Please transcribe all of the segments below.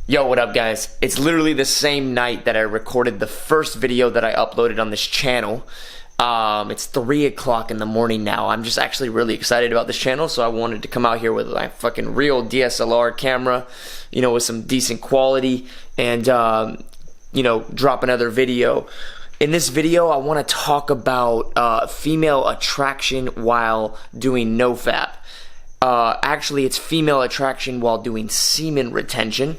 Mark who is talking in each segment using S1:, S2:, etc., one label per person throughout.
S1: Yo, what up guys? It's literally the same night that I recorded the first video that I uploaded on this channel. It's 3 o'clock in the morning now. I'm just actually really excited about this channel, so I wanted to come out here with my fucking real DSLR camera, you know, with some decent quality, and you know, drop another video. In this video, I want to talk about female attraction while doing NoFAP. Actually, it's female attraction while doing semen retention.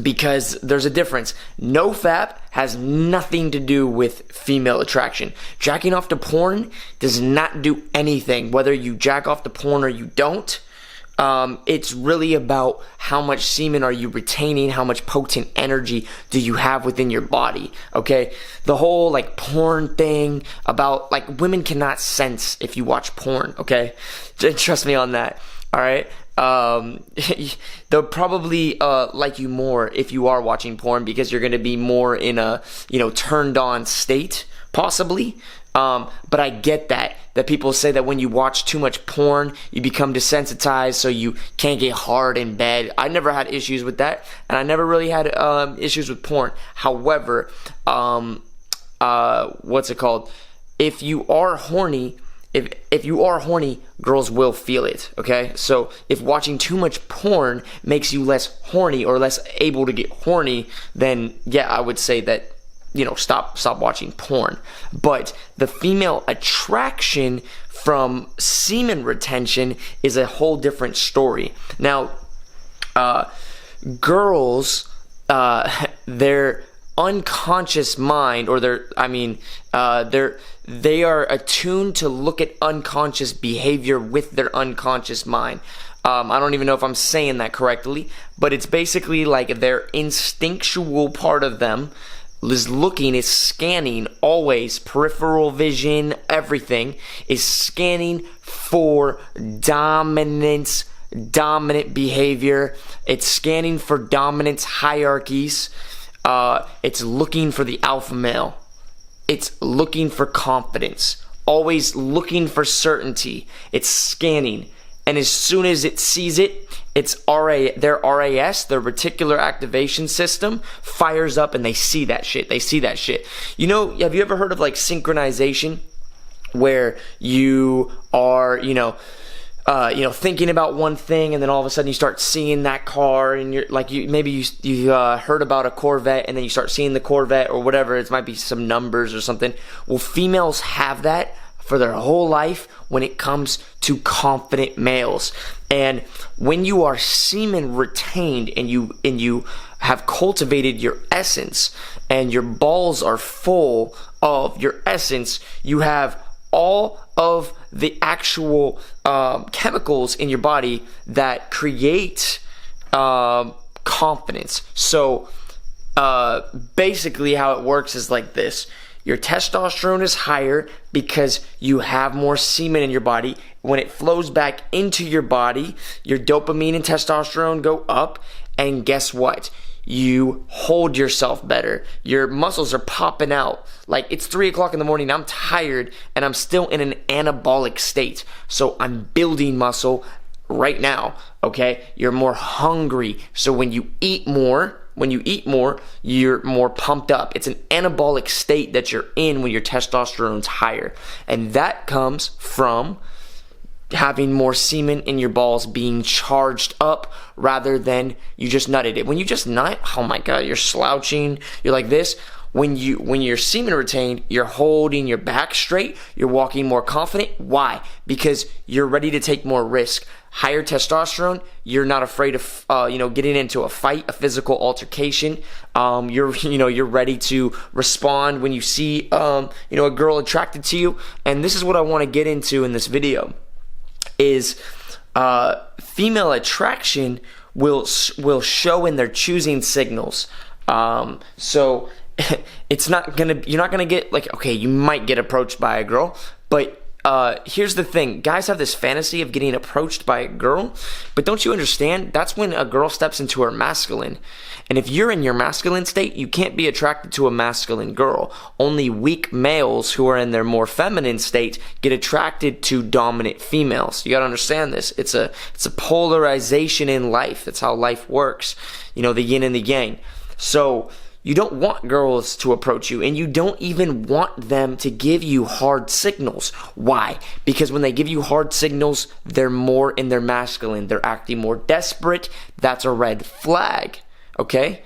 S1: Because there's a difference. NoFAP has nothing to do with female attraction. Jacking off to porn does not do anything, whether you jack off to porn or you don't. It's really about how much semen are you retaining, how much potent energy do you have within your body, okay? The whole like porn thing about like women cannot sense if you watch porn, okay? Trust me on that, all right? They'll probably like you more if you are watching porn because you're going to be more in a, you know, turned on state, possibly. But I get that people say that when you watch too much porn, you become desensitized, so you can't get hard in bed. I never had issues with that, and I never really had issues with porn. However, what's it called? If you are horny, if you are horny, girls will feel it, okay? So if watching too much porn makes you less horny or less able to get horny, then yeah, I would say that, you know, stop watching porn. But the female attraction from semen retention is a whole different story. Now, girls, their unconscious mind, or they are attuned to look at unconscious behavior with their unconscious mind. I don't even know if I'm saying that correctly, but it's basically like their instinctual part of them is scanning always, peripheral vision, everything is scanning for dominant behavior. It's scanning for dominance hierarchies. It's looking for the alpha male. It's looking for confidence, always looking for certainty. It's scanning, and as soon as it sees it, their RAS, their reticular activation system, fires up, and they see that shit. You know, have you ever heard of like synchronization, where you are, thinking about one thing, and then all of a sudden you start seeing that car, and you're like, you heard about a Corvette, and then you start seeing the Corvette or whatever. It might be some numbers or something. Well, females have that for their whole life when it comes to confident males. And when you are semen retained and you have cultivated your essence and your balls are full of your essence, you have all of the actual chemicals in your body that create confidence. So basically how it works is like this. Your testosterone is higher because you have more semen in your body. When it flows back into your body, your dopamine and testosterone go up, and guess what? You hold yourself better. Your muscles are popping out. Like, it's 3 o'clock in the morning, I'm tired, and I'm still in an anabolic state. So I'm building muscle right now, okay? You're more hungry. So when you eat more, you're more pumped up. It's an anabolic state that you're in when your testosterone's higher. And that comes from having more semen in your balls being charged up rather than you just nutted it. When you just nut, oh my God, you're slouching, you're like this. When you're semen retained, you're holding your back straight, you're walking more confident. Why? Because you're ready to take more risk. Higher testosterone, you're not afraid of getting into a fight, a physical altercation. You're ready to respond when you see a girl attracted to you. And this is what I want to get into in this video is female attraction will show in their choosing signals. It's not gonna, you're not gonna get like, okay, you might get approached by a girl, but here's the thing. Guys have this fantasy of getting approached by a girl, but don't you understand? That's when a girl steps into her masculine. And if you're in your masculine state, you can't be attracted to a masculine girl. Only weak males who are in their more feminine state get attracted to dominant females. You gotta understand this. It's a polarization in life. That's how life works. You know, the yin and the yang. So you don't want girls to approach you, and you don't even want them to give you hard signals. Why? Because when they give you hard signals, they're more in their masculine. They're acting more desperate. That's a red flag, okay?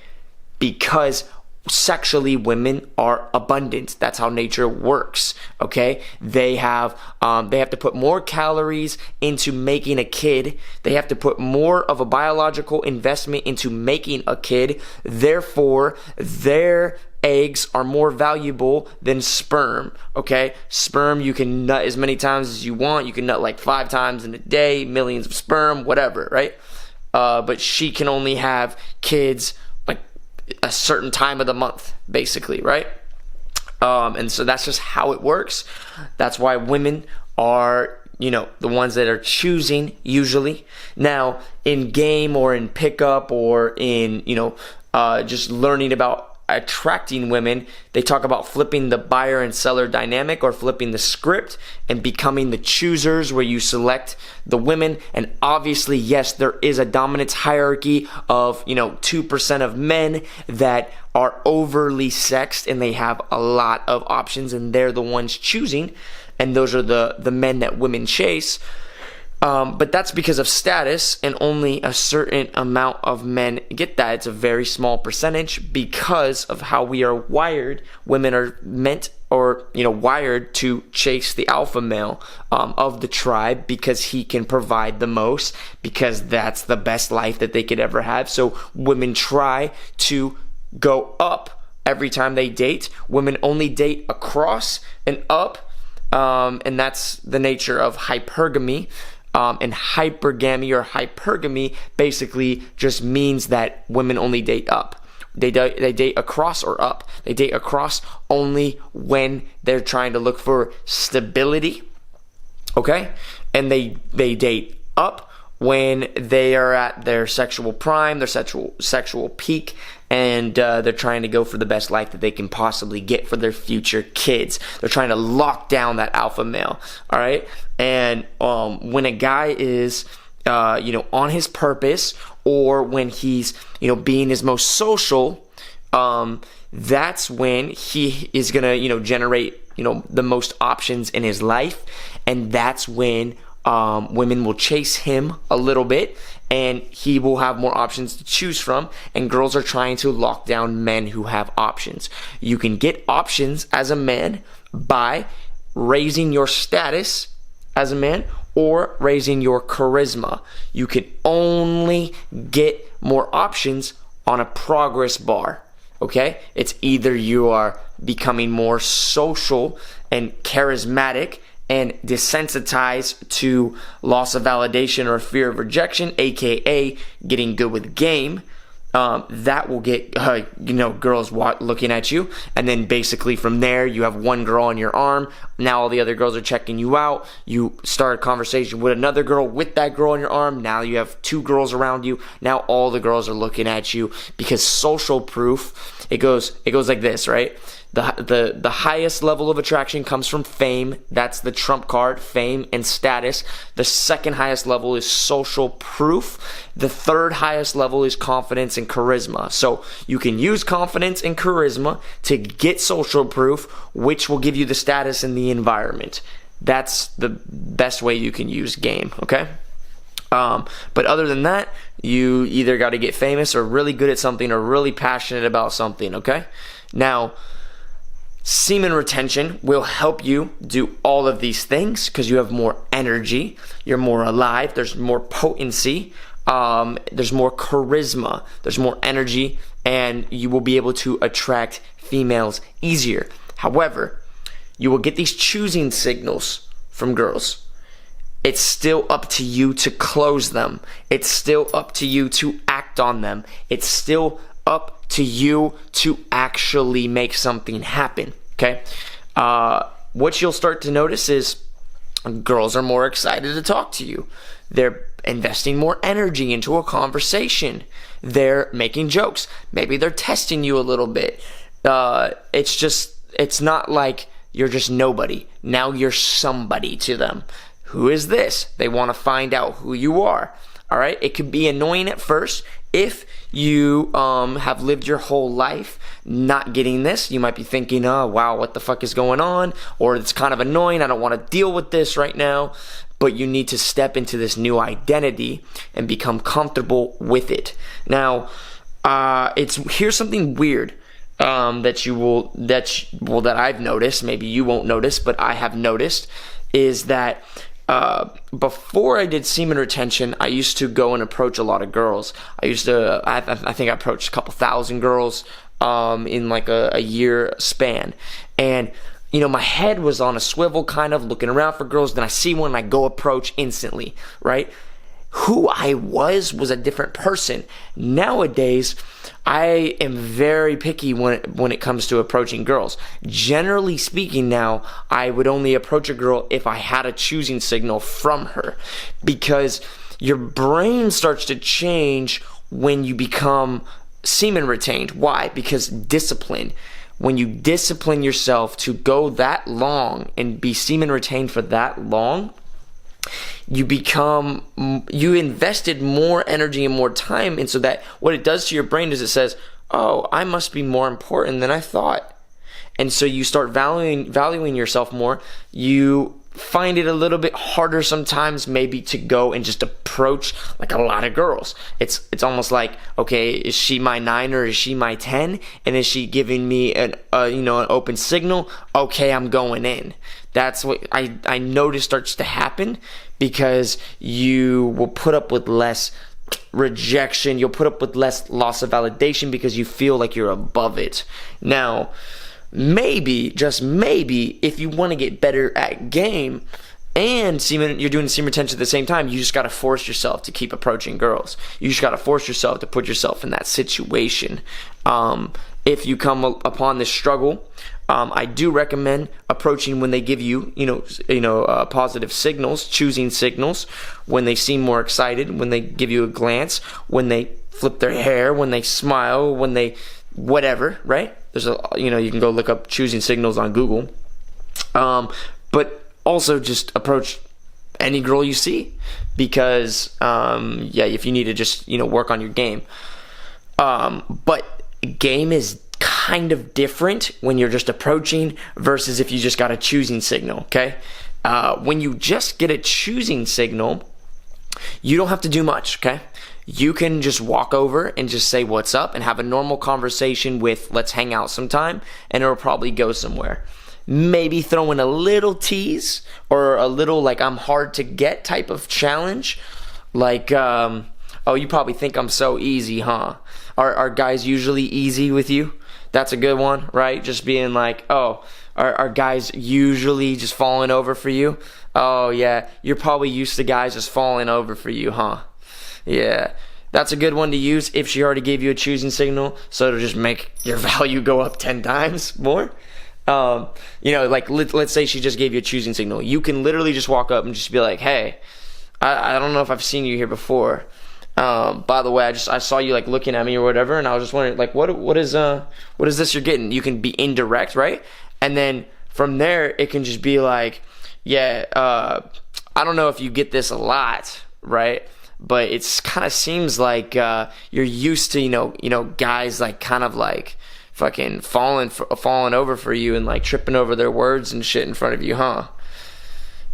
S1: Because sexually, women are abundant. That's how nature works, okay? They have to put more calories into making a kid. They have to put more of a biological investment into making a kid. Therefore, their eggs are more valuable than sperm, okay? Sperm, you can nut as many times as you want. You can nut like 5 times in a day, millions of sperm, whatever, right? But she can only have kids a certain time of the month, basically, right? And so that's just how it works. That's why women are, the ones that are choosing usually. Now, in game or in pickup or in, just learning about attracting women, they talk about flipping the buyer and seller dynamic, or flipping the script and becoming the choosers, where you select the women. And obviously, yes, there is a dominance hierarchy of 2% of men that are overly sexed and they have a lot of options and they're the ones choosing, and those are the men that women chase. But that's because of status, and only a certain amount of men get that. It's a very small percentage because of how we are wired. Women are meant, or wired to chase the alpha male of the tribe, because he can provide the most, because that's the best life that they could ever have. So women try to go up every time they date. Women only date across and up, and that's the nature of hypergamy. And hypergamy or hypergamy basically just means that women only date up. They date across or up. They date across only when they're trying to look for stability, okay? And they date up when they are at their sexual prime, their sexual peak, and they're trying to go for the best life that they can possibly get for their future kids. They're trying to lock down that alpha male, all right? And when a guy is, on his purpose, or when he's, being his most social, that's when he is going to, generate, the most options in his life. And that's when women will chase him a little bit, and he will have more options to choose from. And girls are trying to lock down men who have options. You can get options as a man by raising your status as a man, or raising your charisma. You can only get more options on a progress bar, okay? It's either you are becoming more social and charismatic and desensitized to loss of validation or fear of rejection, aka getting good with game. That will get girls looking at you, and then basically from there you have one girl on your arm. Now all the other girls are checking you out. You start a conversation with another girl with that girl on your arm. Now you have 2 girls around you. Now all the girls are looking at you, because social proof, it goes like this, right? The highest level of attraction comes from fame. That's the trump card, fame and status. The second highest level is social proof. The third highest level is confidence and charisma. So you can use confidence and charisma to get social proof, which will give you the status in the environment. That's the best way you can use game, okay? But other than that, you either got to get famous, or really good at something, or really passionate about something, okay? Now, semen retention will help you do all of these things, because you have more energy, you're more alive, there's more potency, there's more charisma, there's more energy, and you will be able to attract females easier. However, you will get these choosing signals from girls. It's still up to you to close them. It's still up to you to act on them. It's still up to you to actually make something happen, okay? What you'll start to notice is girls are more excited to talk to you. They're investing more energy into a conversation. They're making jokes. Maybe they're testing you a little bit. It's not like you're just nobody. Now you're somebody to them. Who is this? They want to find out who you are. All right? It could be annoying at first. If you have lived your whole life not getting this, you might be thinking, oh, wow, what the fuck is going on? Or it's kind of annoying. I don't want to deal with this right now. But you need to step into this new identity and become comfortable with it. Now, here's something weird that I've noticed. Maybe you won't notice, but I have noticed, is that before I did semen retention, I used to go and approach a lot of girls. I think I approached a couple thousand girls in like a year span. And my head was on a swivel, kind of looking around for girls. Then I see one and I go approach instantly, right? Who I was a different person. Nowadays, I am very picky when it comes to approaching girls. Generally speaking now, I would only approach a girl if I had a choosing signal from her. Because your brain starts to change when you become semen retained. Why? Because discipline. When you discipline yourself to go that long and be semen retained for that long, you invested more energy and more time. And so that what it does to your brain is it says, oh, I must be more important than I thought. And so you start valuing yourself more. You find it a little bit harder sometimes maybe to go and just approach like a lot of girls. It's almost like, okay, is she my 9 or is she my 10? And is she giving me an open signal? Okay, I'm going in. That's what I notice starts to happen, because you will put up with less rejection. You'll put up with less loss of validation because you feel like you're above it. Now, maybe, just maybe, if you want to get better at game and you're doing semen retention at the same time, you just got to force yourself to keep approaching girls. You just got to force yourself to put yourself in that situation. If you come upon this struggle, I do recommend approaching when they give you, positive signals, choosing signals, when they seem more excited, when they give you a glance, when they flip their hair, when they smile, when they whatever, right? There's you can go look up choosing signals on Google. But also just approach any girl you see, because if you need to just work on your game. But game is kind of different when you're just approaching versus if you just got a choosing signal. Okay, when you just get a choosing signal, you don't have to do much. Okay, you can just walk over and just say what's up and have a normal conversation with let's hang out sometime, and it'll probably go somewhere. Maybe throw in a little tease or a little like I'm hard to get type of challenge, like oh, you probably think I'm so easy, huh? Are guys usually easy with you? That's a good one, right? Just being like, oh, are guys usually just falling over for you? Oh yeah, you're probably used to guys just falling over for you, huh? Yeah, that's a good one to use if she already gave you a choosing signal, so it'll just make your value go up 10 times more. Like let's say she just gave you a choosing signal. You can literally just walk up and just be like, hey, I don't know if I've seen you here before. By the way, I saw you like looking at me or whatever, and I was just wondering like what is this you're getting? You can be indirect, right? And then from there it can just be like, yeah, I don't know if you get this a lot, right? But it's kind of seems like you're used to guys like kind of like fucking falling over for you and like tripping over their words and shit in front of you, huh?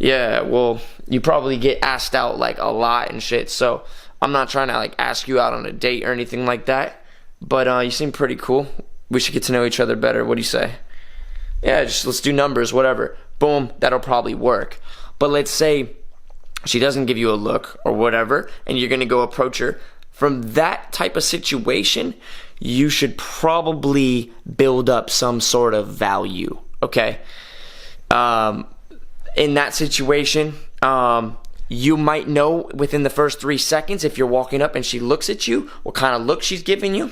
S1: Yeah, well, you probably get asked out like a lot and shit, so I'm not trying to like ask you out on a date or anything like that, but you seem pretty cool. We should get to know each other better. What do you say? Yeah, just let's do numbers, whatever. Boom, that'll probably work. But let's say she doesn't give you a look or whatever, and you're gonna go approach her. From that type of situation, you should probably build up some sort of value, okay? In that situation, you might know within the first 3 seconds if you're walking up and she looks at you, what kind of look she's giving you.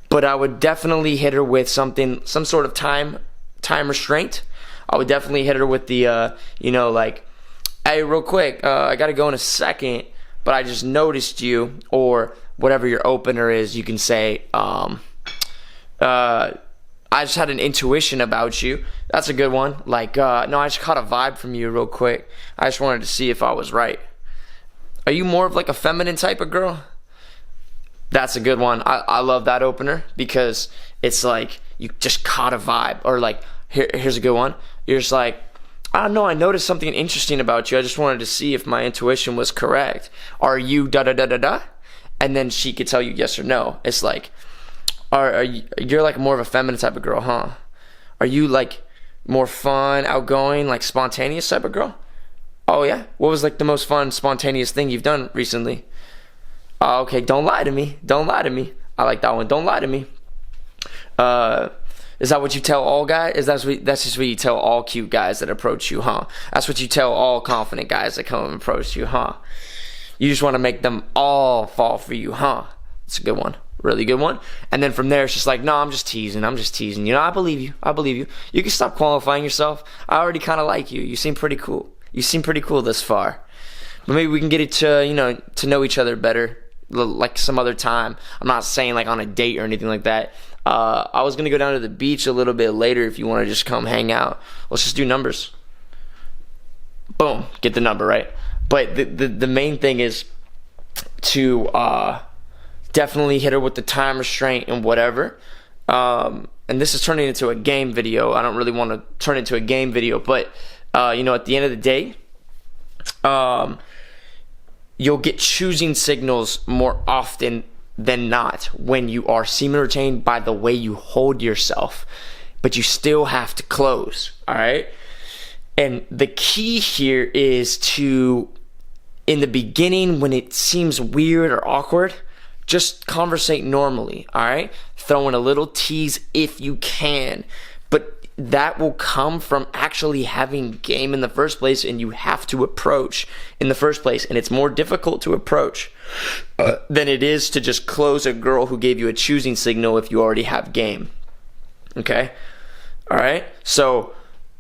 S1: But I would definitely hit her with some sort of time restraint. I would definitely hit her with the, Hey, real quick, I gotta go in a second, but I just noticed you, or whatever your opener is, you can say, I just had an intuition about you. That's a good one. Like, no, I just caught a vibe from you real quick. I just wanted to see if I was right. Are you more of like a feminine type of girl? That's a good one. I love that opener because it's like you just caught a vibe. Or like, here's a good one. You're just like, I don't know, I noticed something interesting about you. I just wanted to see if my intuition was correct. Are you da-da-da-da-da? And then she could tell you yes or no. It's like, you're like more of a feminine type of girl, huh? Are you like more fun, outgoing, like spontaneous type of girl? Oh yeah? What was like the most fun, spontaneous thing you've done recently? Okay, don't lie to me. Don't lie to me. I like that one. Don't lie to me. Is that what you tell all guys? That's just what you tell all cute guys that approach you, huh? That's what you tell all confident guys that come and approach you, huh? You just want to make them all fall for you, huh? It's a good one. Really good one. And then from there, it's just like, no, I'm just teasing. You know, I believe you. You can stop qualifying yourself. I already kind of like you. You seem pretty cool. This far. But maybe we can get it to, to know each other better, like some other time. I'm not saying like on a date or anything like that. I was going to go down to the beach a little bit later if you want to just come hang out. Let's just do numbers. Boom. Get the number, right? But the main thing is to definitely hit her with the time restraint and whatever. And this is turning into a game video. I don't really want to turn it into a game video, but at the end of the day, you'll get choosing signals more often than not when you are semen retained by the way you hold yourself, but you still have to close. All right. And the key here is to, in the beginning, when it seems weird or awkward, just conversate normally. All right. Throw in a little tease if you can, but that will come from actually having game in the first place, and you have to approach in the first place. And it's more difficult to approach than it is to just close a girl who gave you a choosing signal if you already have game. Okay? All right? So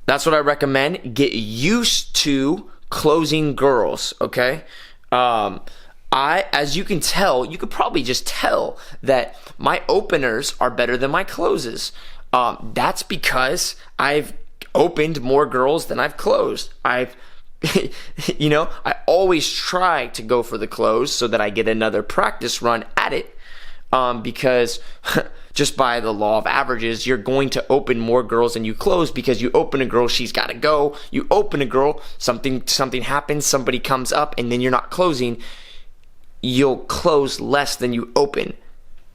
S1: that's what I recommend. Get used to closing girls, okay? As you can tell, you could probably just tell that my openers are better than my closes. That's because I've opened more girls than I've closed. I always try to go for the close so that I get another practice run at it. Because just by the law of averages, you're going to open more girls than you close, because you open a girl, she's got to go. You open a girl, something happens, somebody comes up, and then you're not closing. You'll close less than you open.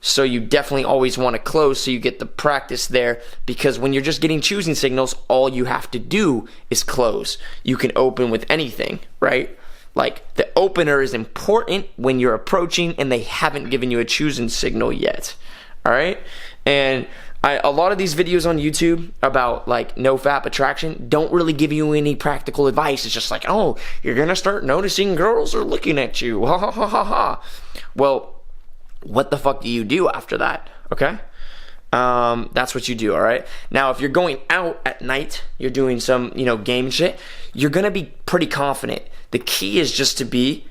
S1: So you definitely always want to close so you get the practice there, because when you're just getting choosing signals, all you have to do is close. You can open with anything, right? Like, the opener is important when you're approaching and they haven't given you a choosing signal yet. All right? And a lot of these videos on YouTube about like NoFAP attraction don't really give you any practical advice. It's just like, oh, you're going to start noticing girls are looking at you. Ha ha ha ha ha. Well, what the fuck do you do after that? Okay? That's what you do, all right? Now, if you're going out at night, you're doing some, game shit, you're going to be pretty confident. The key is just to be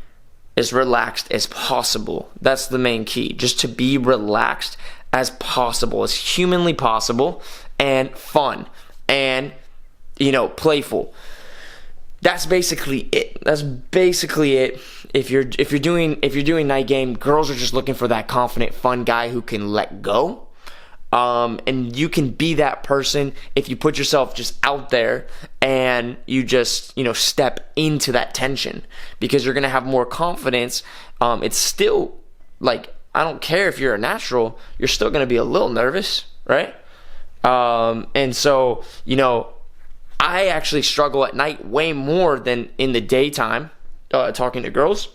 S1: as relaxed as possible. That's the main key. Just to be relaxed as possible, as humanly possible, and fun, and, playful. That's basically it. If you're doing night game, girls are just looking for that confident, fun guy who can let go. And you can be that person if you put yourself just out there and you just, step into that tension, because you're going to have more confidence. It's still like, I don't care if you're a natural, you're still going to be a little nervous, right? And so, I actually struggle at night way more than in the daytime, talking to girls,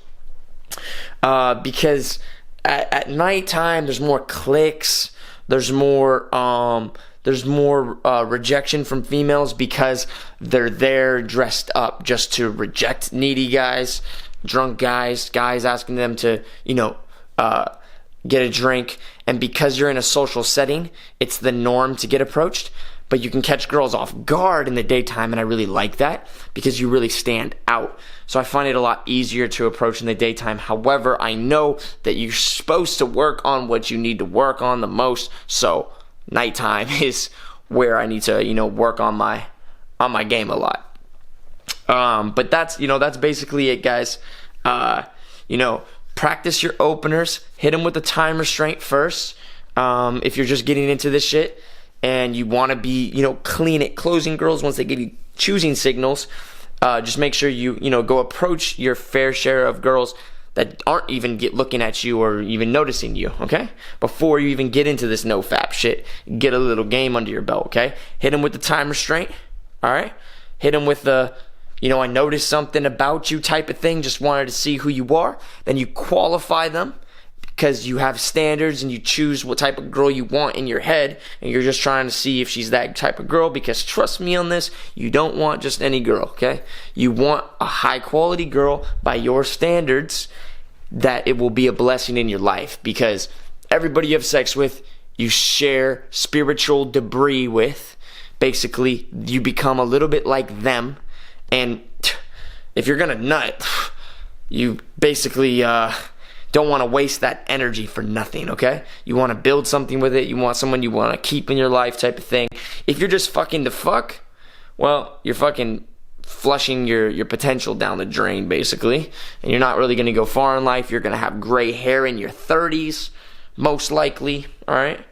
S1: because at nighttime there's more clicks, there's more rejection from females, because they're there dressed up just to reject needy guys, drunk guys asking them to get a drink. And because you're in a social setting, it's the norm to get approached. but you can catch girls off guard in the daytime, and I really like that because you really stand out. So I find it a lot easier to approach in the daytime. However, I know that you're supposed to work on what you need to work on the most, so nighttime is where I need to, work on my game a lot. But that's basically it, guys. Practice your openers. Hit them with the time restraint first. If you're just getting into this shit and you want to be, clean at closing girls once they give you choosing signals, just make sure you go approach your fair share of girls that aren't even looking at you or even noticing you, okay? Before you even get into this NoFAP shit, get a little game under your belt, okay? Hit them with the time restraint, all right? Hit them with the, I noticed something about you type of thing, just wanted to see who you are. Then you qualify them because you have standards and you choose what type of girl you want in your head, and you're just trying to see if she's that type of girl, because trust me on this, you don't want just any girl, okay? You want a high quality girl by your standards that it will be a blessing in your life, because everybody you have sex with, you share spiritual debris with. Basically, you become a little bit like them, and if you're gonna nut, you basically don't want to waste that energy for nothing, okay? You want to build something with it. You want someone you want to keep in your life type of thing. If you're just fucking to fuck, well, you're fucking flushing your potential down the drain, basically. And you're not really going to go far in life. You're going to have gray hair in your 30s, most likely, all right?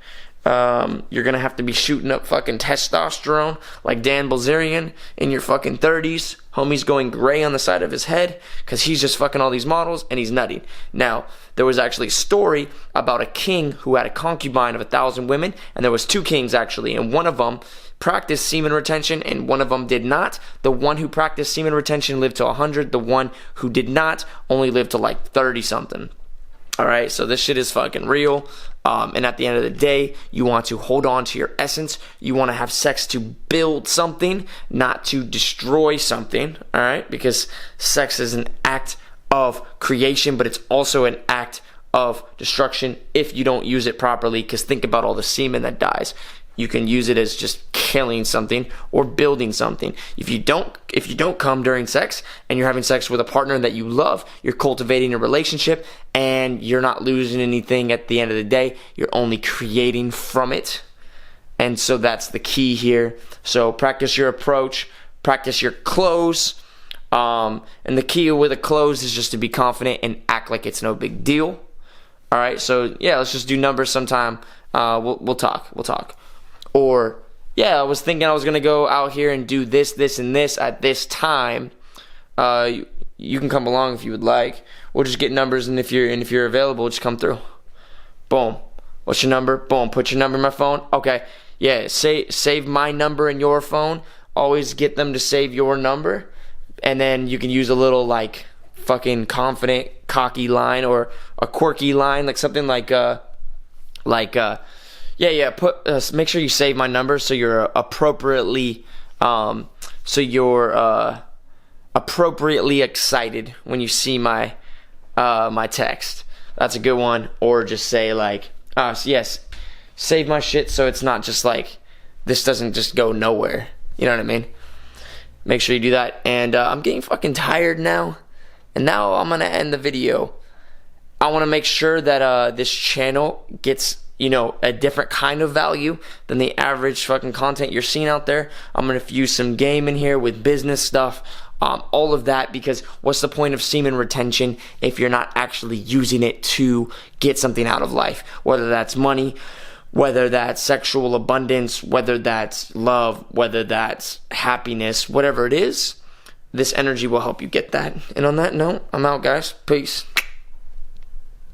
S1: You're going to have to be shooting up fucking testosterone like Dan Bilzerian in your fucking 30s. Homie's going gray on the side of his head because he's just fucking all these models and he's nutting. Now, there was actually a story about a king who had a concubine of 1,000 women, and there was 2 kings actually, and one of them practiced semen retention and one of them did not. The one who practiced semen retention lived to 100. The one who did not only lived to like 30 something. Alright, so this shit is fucking real. And at the end of the day, you want to hold on to your essence. You want to have sex to build something, not to destroy something. Alright, because sex is an act of creation, but it's also an act of destruction if you don't use it properly. Because think about all the semen that dies. You can use it as just killing something or building something. If you don't come during sex and you're having sex with a partner that you love, you're cultivating a relationship and you're not losing anything at the end of the day. You're only creating from it. And so that's the key here. So practice your approach, practice your close. And the key with a close is just to be confident and act like it's no big deal. All right, so yeah, let's just do numbers sometime. We'll talk. Or, yeah, I was thinking I was going to go out here and do this, and this at this time. You can come along if you would like. We'll just get numbers, and if you're available, just come through. Boom. What's your number? Boom. Put your number in my phone. Okay. Yeah, save my number in your phone. Always get them to save your number. And then you can use a little, like, fucking confident, cocky line or a quirky line, like something like make sure you save my number so you're appropriately excited when you see my my text. That's a good one. Or just say like, yes, save my shit so it's not just like this doesn't just go nowhere. You know what I mean? Make sure you do that. And I'm getting fucking tired now, and now I'm gonna end the video. I want to make sure that this channel gets a different kind of value than the average fucking content you're seeing out there. I'm going to fuse some game in here with business stuff, all of that, because what's the point of semen retention if you're not actually using it to get something out of life? Whether that's money, whether that's sexual abundance, whether that's love, whether that's happiness, whatever it is, this energy will help you get that. And on that note, I'm out, guys. Peace.